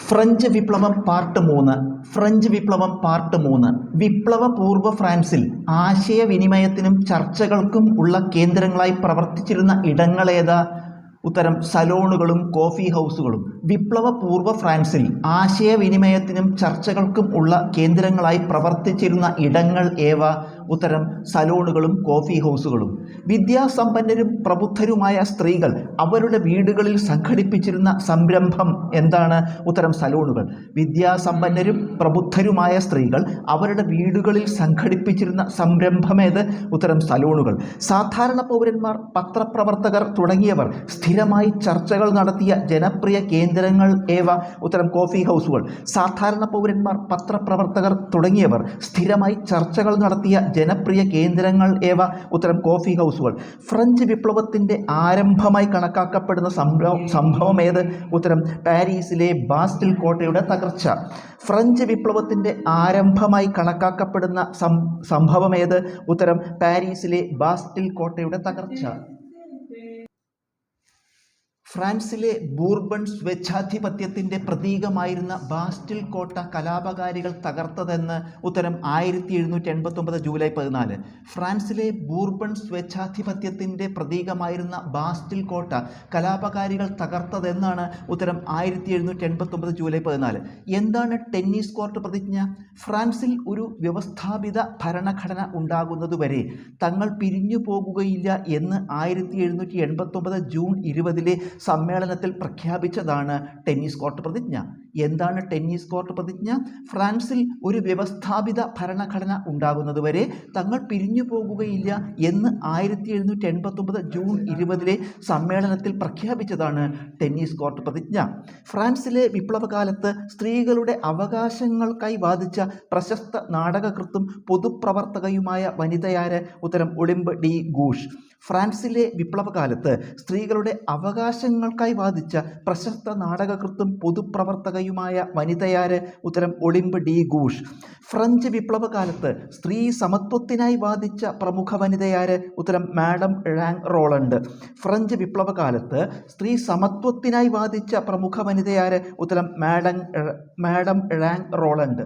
French വിപ്ലവം part 3. French വിപ്ലവം part 3. വിപ്ലവപൂർവ്വ ഫ്രാൻസിൽ ആശയവിനിമയത്തിനും ചർച്ചകൾക്കും ഉള്ള കേന്ദ്രങ്ങളായി പ്രവർത്തിച്ചിരുന്ന ഇടങ്ങളേതാ? ഉത്തരം സലോണുകളും കോഫി ഹൗസുകളും. വിപ്ലവപൂർവ്വ ഫ്രാൻസിൽ ആശയവിനിമയത്തിനും ചർച്ചകൾക്കും ഉള്ള കേന്ദ്രങ്ങളായി പ്രവർത്തിച്ചിരുന്ന ഇടങ്ങൾ ഏവ? ഉത്തരം സലോണുകളും കോഫി ഹൗസുകളും. വിദ്യാസമ്പന്നരും പ്രബുദ്ധരുമായ സ്ത്രീകൾ അവരുടെ വീടുകളിൽ സംഘടിപ്പിച്ചിരുന്ന സംരംഭം എന്താണ്? ഉത്തരം സലോണുകൾ. വിദ്യാസമ്പന്നരും പ്രബുദ്ധരുമായ സ്ത്രീകൾ അവരുടെ വീടുകളിൽ സംഘടിപ്പിച്ചിരുന്ന സംരംഭമേത്? ഉത്തരം സലോണുകൾ. സാധാരണ പൗരന്മാർ, പത്രപ്രവർത്തകർ തുടങ്ങിയവർ സ്ഥിരമായി ചർച്ചകൾ നടത്തിയ ജനപ്രിയ കേന്ദ്രങ്ങൾ ഏവ? ഉത്തരം കോഫി ഹൗസുകൾ. സാധാരണ പൗരന്മാർ, പത്രപ്രവർത്തകർ തുടങ്ങിയവർ സ്ഥിരമായി ചർച്ചകൾ നടത്തിയ ജനപ്രിയ കേന്ദ്രങ്ങൾ ഏവ? ഉത്തരം കോഫി ഹൗസുകൾ. ഫ്രഞ്ച് വിപ്ലവത്തിൻ്റെ ആരംഭമായി കണക്കാക്കപ്പെടുന്ന സംഭവം ഏത്? ഉത്തരം പാരീസിലെ ബാസ്റ്റിൽ കോട്ടയുടെ തകർച്ച. ഫ്രഞ്ച് വിപ്ലവത്തിൻ്റെ ആരംഭമായി കണക്കാക്കപ്പെടുന്ന സംഭവം ഏത്? ഉത്തരം പാരീസിലെ ബാസ്റ്റിൽ കോട്ടയുടെ തകർച്ച. ഫ്രാൻസിലെ ബൂർബൺ സ്വേച്ഛാധിപത്യത്തിൻ്റെ പ്രതീകമായിരുന്ന ബാസ്റ്റിൽ കോട്ട കലാപകാരികൾ തകർത്തതെന്ന്? ഉത്തരം 1789 ജൂലൈ 14. ഫ്രാൻസിലെ ബൂർബൺ സ്വേച്ഛാധിപത്യത്തിൻ്റെ പ്രതീകമായിരുന്ന ബാസ്റ്റിൽ കോട്ട കലാപകാരികൾ തകർത്തതെന്നാണ്? ഉത്തരം 1789 ജൂലൈ 14. എന്താണ് ടെന്നീസ് കോർട്ട് പ്രതിജ്ഞ? ഫ്രാൻസിൽ ഒരു വ്യവസ്ഥാപിത ഭരണഘടന ഉണ്ടാകുന്നതുവരെ തങ്ങൾ പിരിഞ്ഞു പോകുകയില്ല എന്ന് 1789 ജൂൺ 20 സമ്മേളനത്തിൽ പ്രഖ്യാപിച്ചതാണ് ടെന്നീസ് കോർട്ട് പ്രതിജ്ഞ. എന്താണ് ടെന്നീസ് കോർട്ട് പ്രതിജ്ഞ? ഫ്രാൻസിൽ ഒരു വ്യവസ്ഥാപിത ഭരണഘടന ഉണ്ടാകുന്നതുവരെ തങ്ങൾ പിരിഞ്ഞു പോകുകയില്ല എന്ന് 1789 ജൂൺ 20 സമ്മേളനത്തിൽ പ്രഖ്യാപിച്ചതാണ് ടെന്നീസ് കോർട്ട് പ്രതിജ്ഞ. ഫ്രാൻസിലെ വിപ്ലവകാലത്ത് സ്ത്രീകളുടെ അവകാശങ്ങൾക്കായി വാദിച്ച പ്രശസ്ത നാടകകൃത്തും പൊതുപ്രവർത്തകയുമായ വനിതയാര്? ഉത്തരം ഒളിംപ് ഡി ഗൂഷ്. ഫ്രാൻസിലെ വിപ്ലവകാലത്ത് സ്ത്രീകളുടെ അവകാശങ്ങൾക്കായി വാദിച്ച പ്രശസ്ത നാടകകൃത്തും പൊതുപ്രവർത്തകയുമായ വനിതയാര്? ഉത്തരം ഒളിംപ് ഡി ഗൂഷ്. ഫ്രഞ്ച് വിപ്ലവകാലത്ത് സ്ത്രീ സമത്വത്തിനായി വാദിച്ച പ്രമുഖ വനിതയാര്? ഉത്തരം മാഡം ഴാങ് റോളണ്ട്. ഫ്രഞ്ച് വിപ്ലവകാലത്ത് സ്ത്രീ സമത്വത്തിനായി വാദിച്ച പ്രമുഖ വനിതയാര്? ഉത്തരം മാഡം ഴാങ് റോളണ്ട്.